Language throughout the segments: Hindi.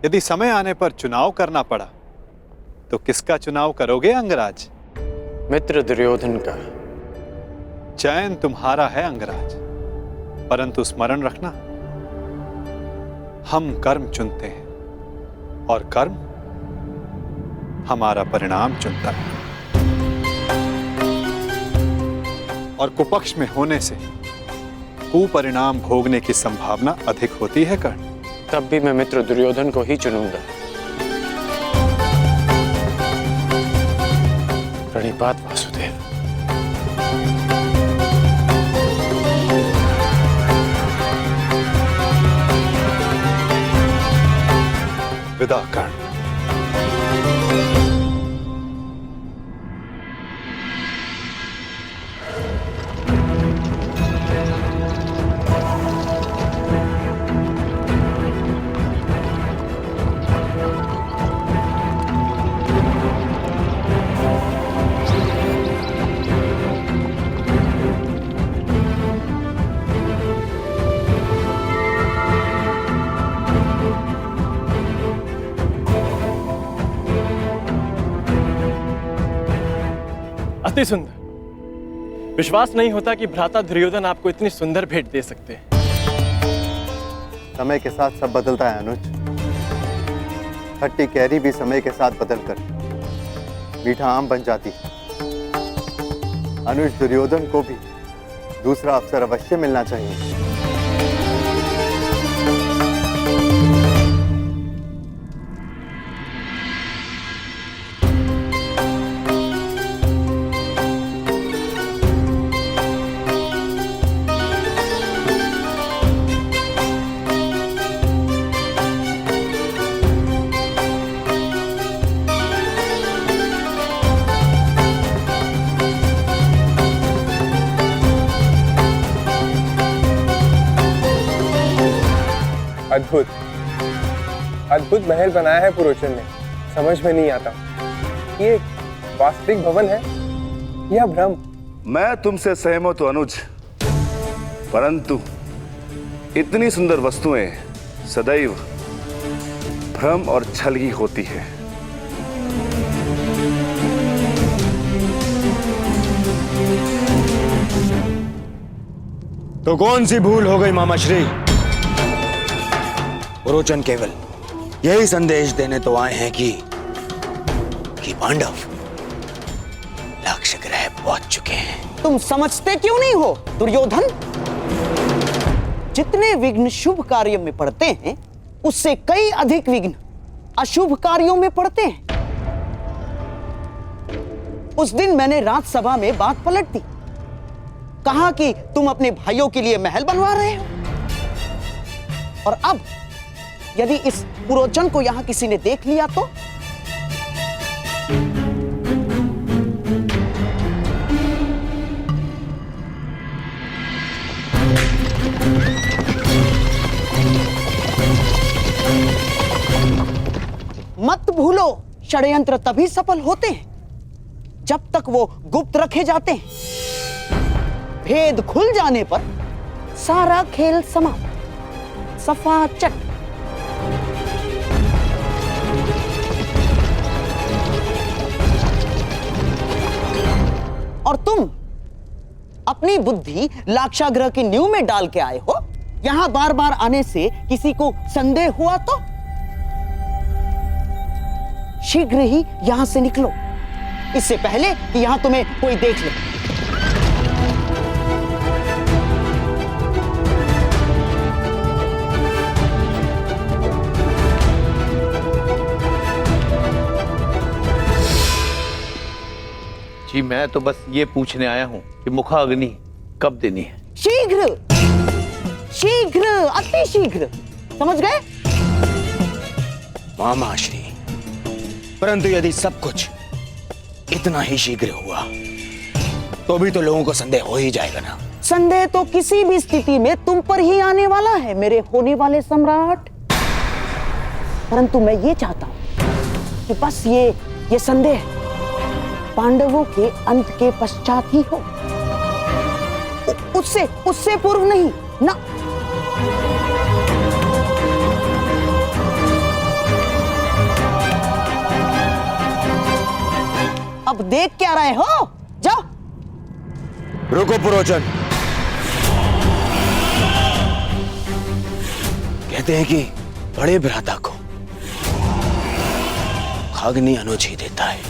यदि समय आने पर चुनाव करना पड़ा तो किसका चुनाव करोगे अंगराज? मित्र दुर्योधन का। चयन तुम्हारा है अंगराज, परंतु स्मरण रखना, हम कर्म चुनते हैं और कर्म हमारा परिणाम चुनता है। और कुपक्ष में होने से कुपरिणाम भोगने की संभावना अधिक होती है कर्ण। तब भी मैं मित्र दुर्योधन को ही चुनूंगा। प्रणिपात वासुदेव। विदा कर्ण। अति सुंदर। विश्वास नहीं होता कि भ्राता दुर्योधन आपको इतनी सुंदर भेंट दे सकते हैं। समय के साथ सब बदलता है अनुज। खट्टी कैरी भी समय के साथ बदलकर मीठा आम बन जाती है। अनुज, दुर्योधन को भी दूसरा अवसर अवश्य मिलना चाहिए। अद्भुत अद्भुत महल बनाया है पुरोचन ने। समझ में नहीं आता ये वास्तविक भवन है या भ्रम। मैं तुमसे सहमत हूं अनुज, परंतु इतनी सुंदर वस्तुएं सदैव भ्रम और छल ही होती है। तो कौन सी भूल हो गई मामाश्री? पुरोचन केवल यही संदेश देने तो आए हैं कि पांडव लक्ष्य ग्रह पहुंच चुके हैं। तुम समझते क्यों नहीं हो दुर्योधन? जितने विघ्न शुभ कार्य में पड़ते हैं उससे कई अधिक विघ्न अशुभ कार्यों में पड़ते हैं। उस दिन मैंने राजसभा में बात पलट दी, कहा कि तुम अपने भाइयों के लिए महल बनवा रहे हो, और अब यदि इस पुरोचन को यहां किसी ने देख लिया तो? मत भूलो, षड्यंत्र तभी सफल होते हैं जब तक वो गुप्त रखे जाते हैं। भेद खुल जाने पर सारा खेल समाप्त, सफा चट। और तुम अपनी बुद्धि लाक्षागृह की नींव में डाल के आए हो। यहां बार बार आने से किसी को संदेह हुआ तो शीघ्र ही यहां से निकलो, इससे पहले कि यहां तुम्हें कोई देख ले। जी मैं तो बस ये पूछने आया हूं कि मुखाग्नि कब देनी है? शीघ्र शीघ्र, अति शीघ्र, समझ गए? मामाश्री, परंतु यदि सब कुछ इतना ही शीघ्र हुआ तो भी तो लोगों को संदेह हो ही जाएगा ना। संदेह तो किसी भी स्थिति में तुम पर ही आने वाला है मेरे होने वाले सम्राट। परंतु मैं ये चाहता हूं कि बस ये संदेह पांडवों के अंत के पश्चात ही हो, उससे पूर्व नहीं ना। अब देख क्या रहे हो? जाओ। रुको पुरोचन। कहते हैं कि बड़े भ्राता को मुखाग्नि अनुज ही देता है।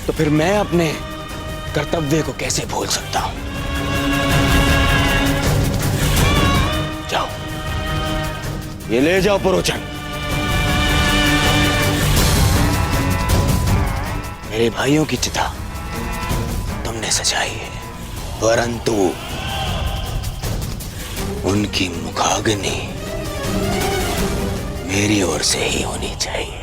तो फिर मैं अपने कर्तव्य को कैसे भूल सकता हूं? जाओ, ये ले जाओ पुरोचन। मेरे भाइयों की चिता तुमने सजाई है, परंतु उनकी मुखाग्नि मेरी ओर से ही होनी चाहिए।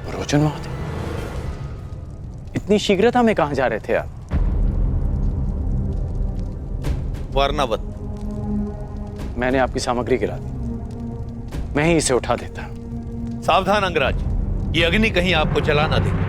पुरोचन महोदय, इतनी शीघ्रता में कहां जा रहे थे आप? वर्णावत, मैंने आपकी सामग्री गिरा दी, मैं ही इसे उठा देता। सावधान अंगराज, ये अग्नि कहीं आपको जला ना दे।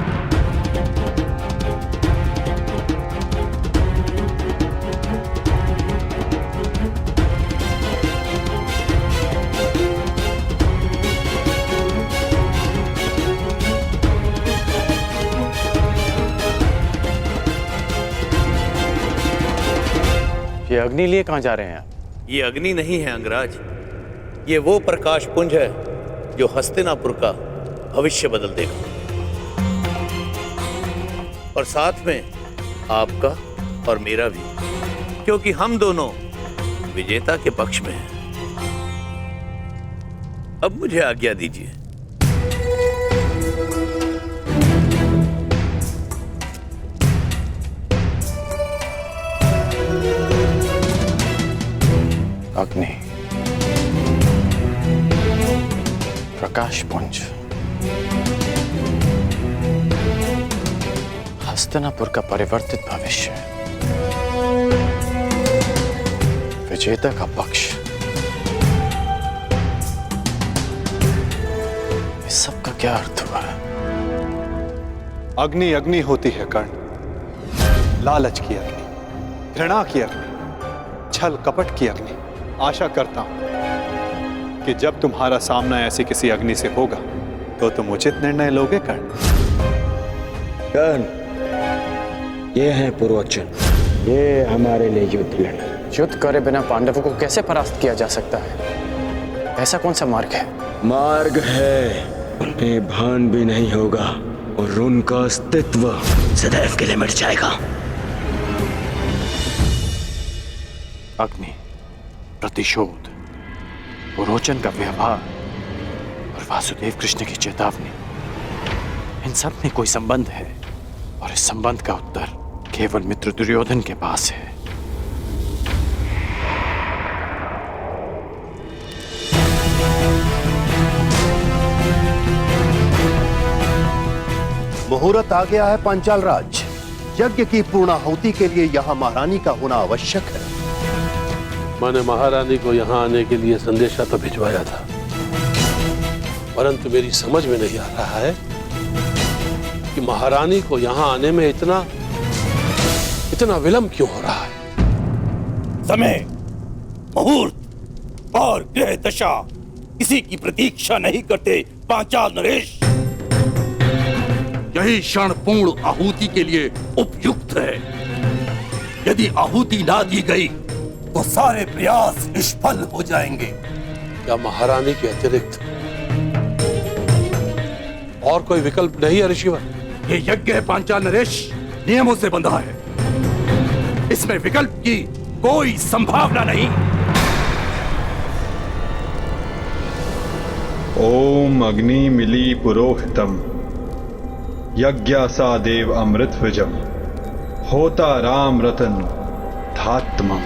ये अग्नि लिए कहां जा रहे हैं आप? ये अग्नि नहीं है अंगराज, ये वो प्रकाश पुंज है जो हस्तिनापुर का भविष्य बदल देगा, और साथ में आपका और मेरा भी, क्योंकि हम दोनों विजेता के पक्ष में हैं। अब मुझे आज्ञा दीजिए। अग्नि, प्रकाश पुंज, हस्तिनापुर का परिवर्तित भविष्य, विजेता का पक्ष, इस सब का क्या अर्थ हुआ? अग्नि अग्नि होती है कर्ण, लालच की अग्नि, घृणा की अग्नि, छल कपट की अग्नि। आशा करता हूं कि जब तुम्हारा सामना ऐसी किसी अग्नि से होगा तो तुम उचित निर्णय लोगे कर्ण। कर्ण, ये है पुरोचन, ये हमारे लिए युद्ध लड़े। युद्ध करे बिना पांडवों को कैसे परास्त किया जा सकता है? ऐसा कौन सा मार्ग है? मार्ग है, उन्हें भान भी नहीं होगा और उनका अस्तित्व सदैव के लिए मिट जाएगा। अग्नि, प्रतिशोध, पुरोचन का व्यवहार और वासुदेव कृष्ण की चेतावनी, इन सब में कोई संबंध है, और इस संबंध का उत्तर केवल मित्र दुर्योधन के पास है। मुहूर्त आ गया है पांचाल राज। यज्ञ की पूर्णाहुति के लिए यहाँ महारानी का होना आवश्यक है। मैंने महारानी को यहाँ आने के लिए संदेशा तो भिजवाया था, परंतु मेरी समझ में नहीं आ रहा है कि महारानी को यहाँ आने में इतना विलंब क्यों हो रहा है। समय, मुहूर्त और ग्रह दशा किसी की प्रतीक्षा नहीं करते पांचाल नरेश। यही क्षण पूर्ण आहुति के लिए उपयुक्त है। यदि आहुति ना दी गई तो सारे प्रयास निष्फल हो जाएंगे। क्या महारानी के अतिरिक्त और कोई विकल्प नहीं है ऋषिवर? ये यज्ञ है पांचाल नरेश, नियमों से बंधा है। इसमें विकल्प की कोई संभावना नहीं। ओम अग्नि मिली पुरोहितम यज्ञासा देव अमृत विजम होता राम रतन धात्मम।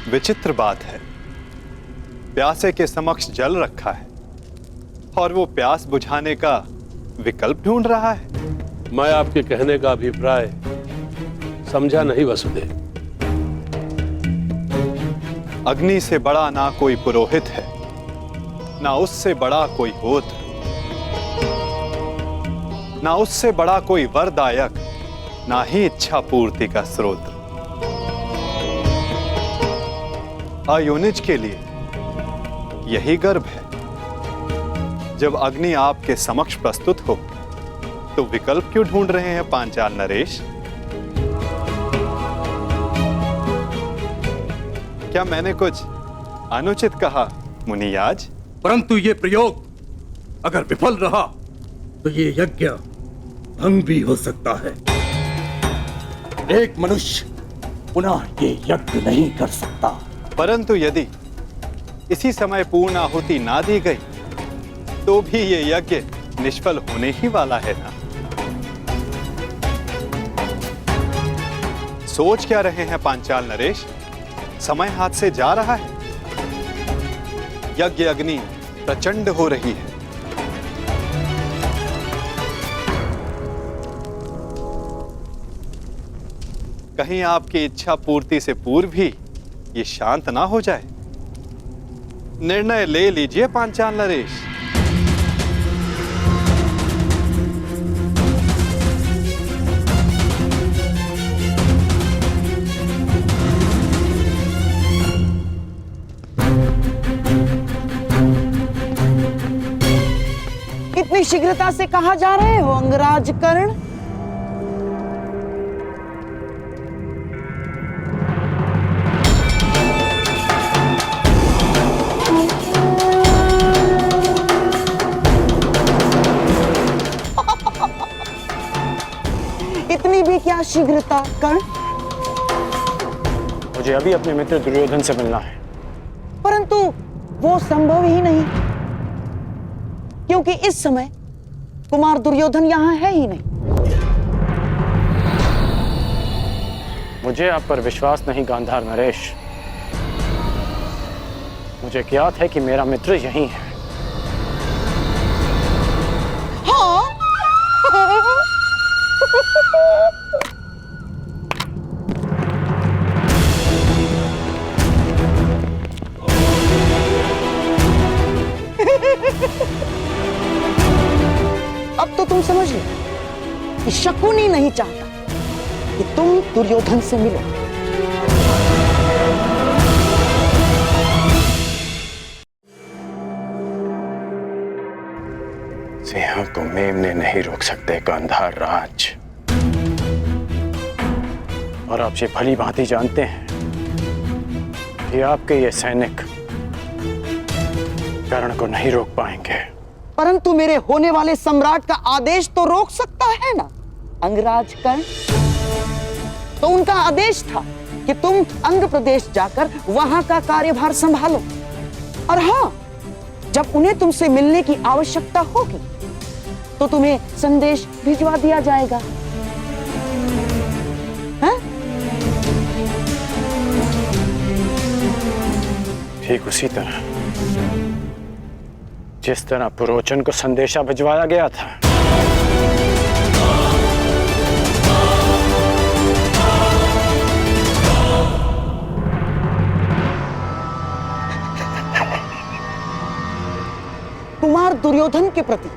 विचित्र बात है, प्यासे के समक्ष जल रखा है और वो प्यास बुझाने का विकल्प ढूंढ रहा है। मैं आपके कहने का अभिप्राय समझा नहीं वसुदेव। अग्नि से बड़ा ना कोई पुरोहित है, ना उससे बड़ा कोई होत्र, ना उससे बड़ा कोई वरदायक, ना ही इच्छा पूर्ति का स्रोत। अयोनिज के लिए यही गर्भ है। जब अग्नि आपके समक्ष प्रस्तुत हो तो विकल्प क्यों ढूंढ रहे हैं पांचाल नरेश? क्या मैंने कुछ अनुचित कहा मुनियाज? परंतु ये प्रयोग अगर विफल रहा तो ये यज्ञ भंग भी हो सकता है। एक मनुष्य पुनः ये यज्ञ नहीं कर सकता। परंतु यदि इसी समय पूर्ण आहुति ना दी गई तो भी ये यज्ञ निष्फल होने ही वाला है ना। सोच क्या रहे हैं पांचाल नरेश? समय हाथ से जा रहा है। यज्ञ अग्नि प्रचंड हो रही है। कहीं आपकी इच्छा पूर्ति से पूर्व ही ये शांत ना हो जाए। निर्णय ले लीजिए पांचाल नरेश। इतनी शीघ्रता से कहाँ जा रहे हो अंगराज कर्ण? इतनी भी क्या शीघ्रता कर्ण? मुझे अभी अपने मित्र दुर्योधन से मिलना है। परंतु वो संभव ही नहीं, क्योंकि इस समय कुमार दुर्योधन यहां है ही नहीं। मुझे आप पर विश्वास नहीं गांधार नरेश। मुझे ज्ञात है कि मेरा मित्र यहीं है। हाँ? अब तो तुम समझ लो कि शकुनी नहीं चाहता कि तुम दुर्योधन से मिलो। सिंह को मेमने नहीं रोक सकते गांधार राज। और आप ये भली भांति जानते हैं कि आपके ये सैनिक कर्ण को नहीं रोक पाएंगे। परंतु मेरे होने वाले सम्राट का आदेश तो रोक सकता है ना अंगराज कर्ण। तो उनका आदेश था कि तुम अंग प्रदेश जाकर वहां का कार्यभार संभालो। और हाँ, जब उन्हें तुमसे मिलने की आवश्यकता होगी तो तुम्हें संदेश भिजवा दिया जाएगा। हाँ? ठीक उसी तरह जिस तरह पुरोचन को संदेशा भिजवाया गया था। कुमार दुर्योधन के प्रति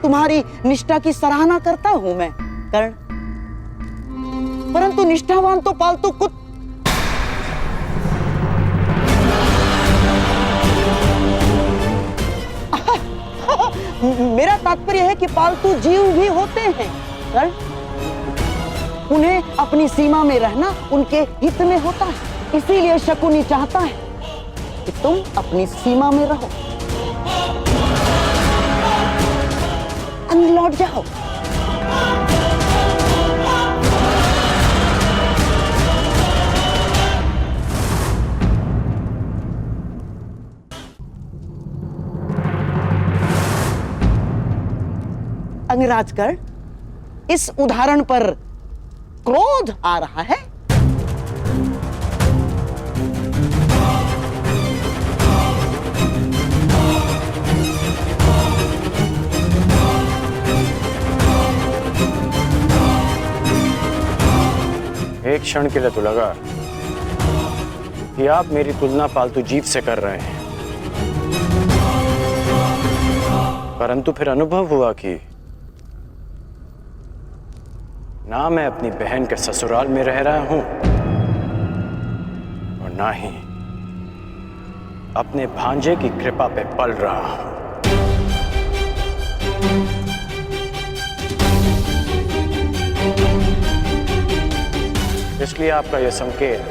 तुम्हारी निष्ठा की सराहना करता हूं मैं कर्ण, परंतु निष्ठावान तो पालतू मेरा तात्पर्य है कि पालतू जीव भी होते हैं कर्ण, उन्हें अपनी सीमा में रहना उनके हित में होता है। इसीलिए शकुनी चाहता है कि तुम अपनी सीमा में रहो, अंदर लौट जाओ। अंगराज कर्ण, इस उदाहरण पर क्रोध आ रहा है। एक क्षण के लिए तो लगा कि आप मेरी तुलना पालतू जीव से कर रहे हैं, परंतु फिर अनुभव हुआ कि ना मैं अपनी बहन के ससुराल में रह रहा हूं और ना ही अपने भांजे की कृपा पे पल रहा हूं। इसलिए आपका यह संकेत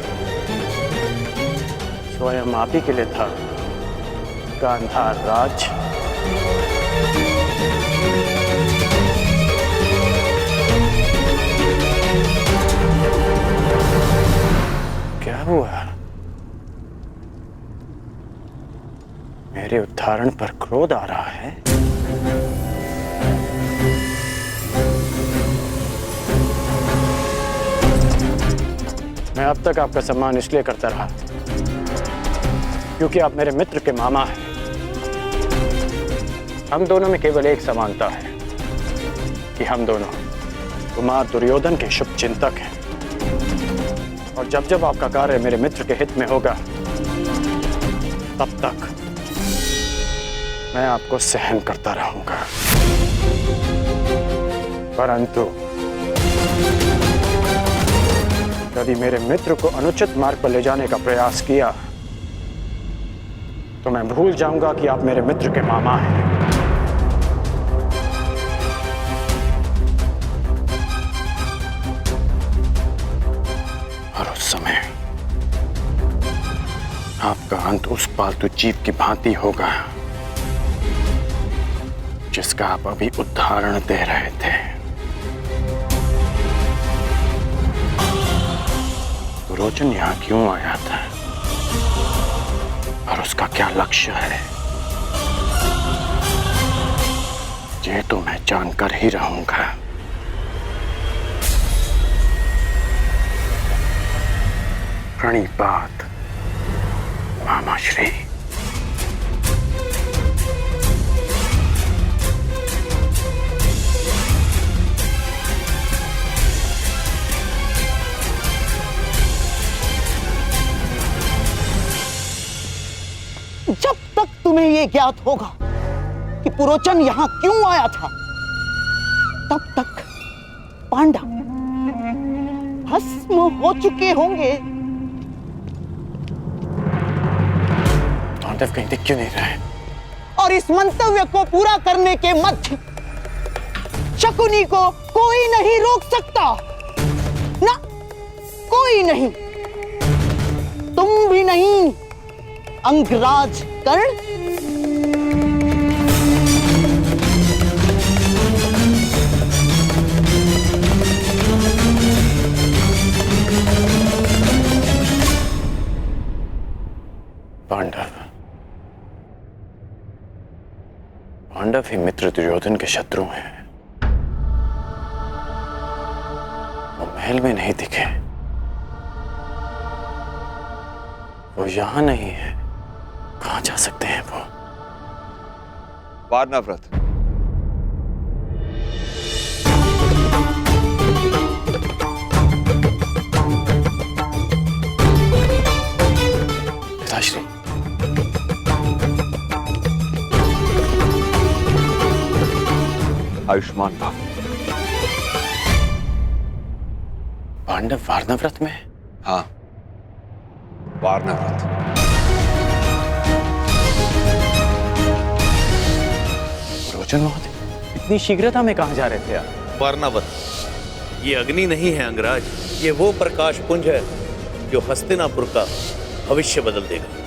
स्वयं आप ही के लिए था, गांधार राज। क्या हुआ? मेरे उदाहरण पर क्रोध आ रहा है? मैं अब तक आपका सम्मान इसलिए करता रहा क्योंकि आप मेरे मित्र के मामा हैं। हम दोनों में केवल एक समानता है कि हम दोनों कुमार दुर्योधन के शुभ चिंतक हैं, और जब जब आपका कार्य मेरे मित्र के हित में होगा तब तक मैं आपको सहन करता रहूंगा। परंतु यदि मेरे मित्र को अनुचित मार्ग पर ले जाने का प्रयास किया तो मैं भूल जाऊंगा कि आप मेरे मित्र के मामा हैं। और उस समय आपका अंत उस पालतू जीव की भांति होगा जिसका आप अभी उदाहरण दे रहे थे। रोचन यहां क्यों आया था और उसका क्या लक्ष्य है, ये तो मैं जानकर ही रहूंगा। प्रणिपात मामाश्री। जब तक तुम्हें यह ज्ञात होगा कि पुरोचन यहां क्यों आया था, तब तक पांडव भस्म हो चुके होंगे। पांडव कहीं दिख क्यों नहीं रहे? और इस मंतव्य को पूरा करने के मध्य शकुनी को कोई नहीं रोक सकता, ना कोई नहीं, तुम भी नहीं अंगराज कर्ण। पांडव ही मित्र दुर्योधन के शत्रु हैं। वो महल में नहीं दिखे, वो यहां नहीं है, कहां जा सकते हैं वो? वारनाव्रत। पिताश्री, आयुष्मान भव। पांडव वारनाव्रत में? हाँ, वारनाव्रत। रोचन महोदय, इतनी शीघ्रता में कहाँ जा रहे थे आप? वारनावत, ये अग्नि नहीं है अंगराज, ये वो प्रकाश पुंज है जो हस्तिनापुर का भविष्य बदल देगा।